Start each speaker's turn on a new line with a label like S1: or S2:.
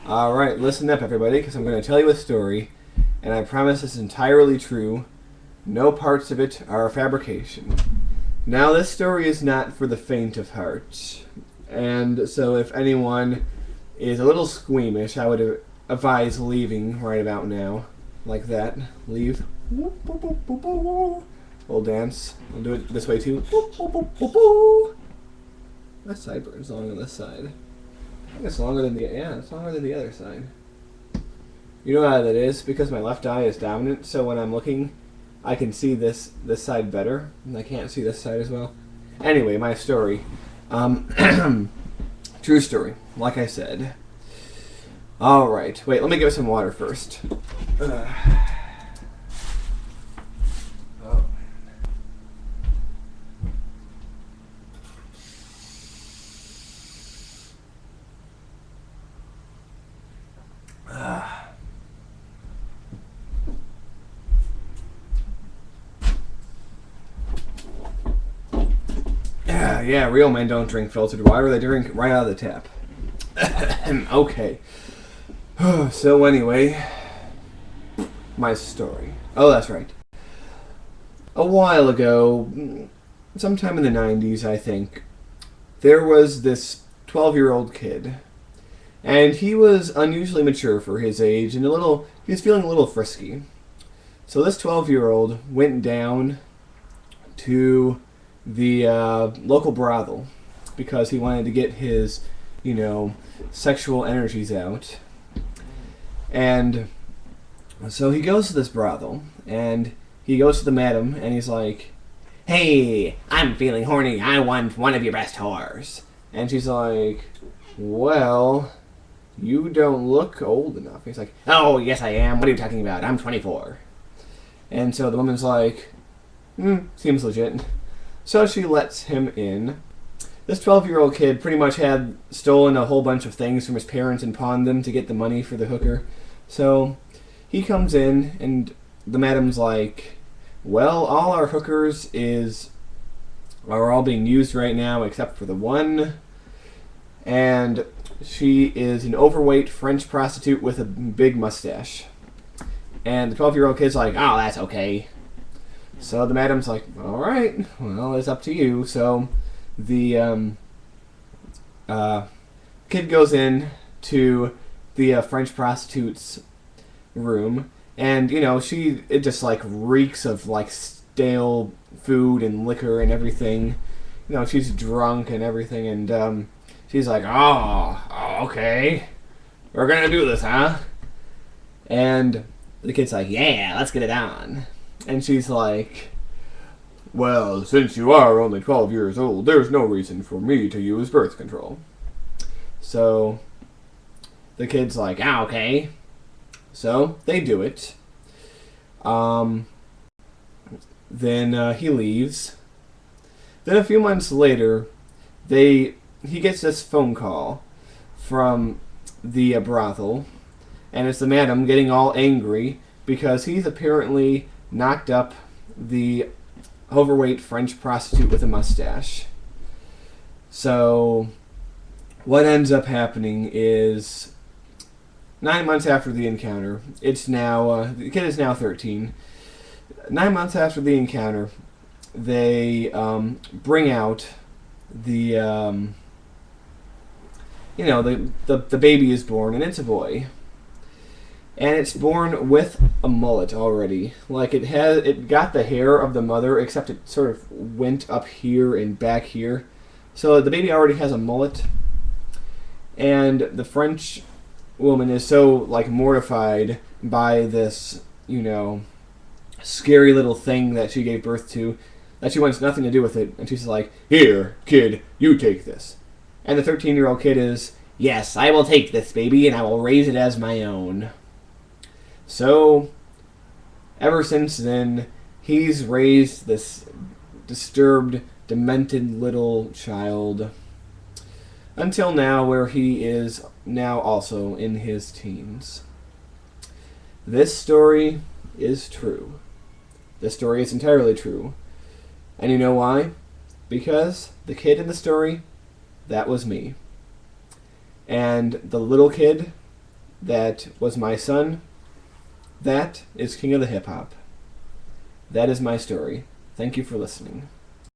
S1: Alright, listen up everybody, because I'm going to tell you a story, and I promise it's entirely true. No parts of it are a fabrication. Now, this story is not for the faint of heart, and so if anyone is a little squeamish, I would advise leaving right about now. Like that. Leave. We'll dance. We'll do it this way too. My sideburns long on this side. I think it's longer than it's longer than the other side. You know how that is? Because my left eye is dominant, so when I'm looking, I can see this side better, and I can't see this side as well. Anyway, my story. True story, like I said. Alright, wait, let me get some water first. Oh. Yeah, real men don't drink filtered water. They drink right out of the tap. Okay. So anyway, my story. Oh, that's right. A while ago, sometime in the 90s, I think, there was this 12-year-old kid. And he was unusually mature for his age and he was feeling a little frisky. So this 12-year-old went down to the local brothel because he wanted to get his, sexual energies out. And so he goes to this brothel and he goes to the madam and he's like, "Hey, I'm feeling horny. I want one of your best whores." And she's like, "Well, you don't look old enough." He's like, "Oh, yes I am. What are you talking about? I'm 24. And so the woman's like, seems legit. So she lets him in. This 12-year-old kid pretty much had stolen a whole bunch of things from his parents and pawned them to get the money for the hooker. So he comes in and the madam's like, "Well, all our hookers are all being used right now except for the one. And she is an overweight French prostitute with a big mustache." And the 12-year-old kid's like, "Oh, that's okay." So the madam's like, "All right, well, it's up to you." So the kid goes in to the French prostitute's room, and it just like reeks of like stale food and liquor and everything. She's drunk and everything, and she's like, "Oh, okay, we're gonna do this, huh?" And the kid's like, "Yeah, let's get it on." And she's like, "Well, since you are only 12 years old, there's no reason for me to use birth control." So the kid's like, okay. So they do it. Then he leaves. Then a few months later, he gets this phone call from the brothel, and it's the madam getting all angry because he's apparently knocked up the overweight French prostitute with a mustache. So what ends up happening is 9 months after the encounter, it's now the kid is now 13. 9 months after the encounter, they bring out the the baby is born, and it's a boy. And it's born with a mullet already. Like it got the hair of the mother, except it sort of went up here and back here. So the baby already has a mullet. And the French woman is so like mortified by this, scary little thing that she gave birth to, that she wants nothing to do with it. And she's like, "Here, kid, you take this." And the 13-year-old kid is, "Yes, I will take this baby and I will raise it as my own." So, ever since then, he's raised this disturbed, demented little child until now, where he is now also in his teens. This story is true. This story is entirely true. And you know why? Because the kid in the story, that was me. And the little kid, That was my son. That is King of the Hip Hop. That is my story. Thank you for listening.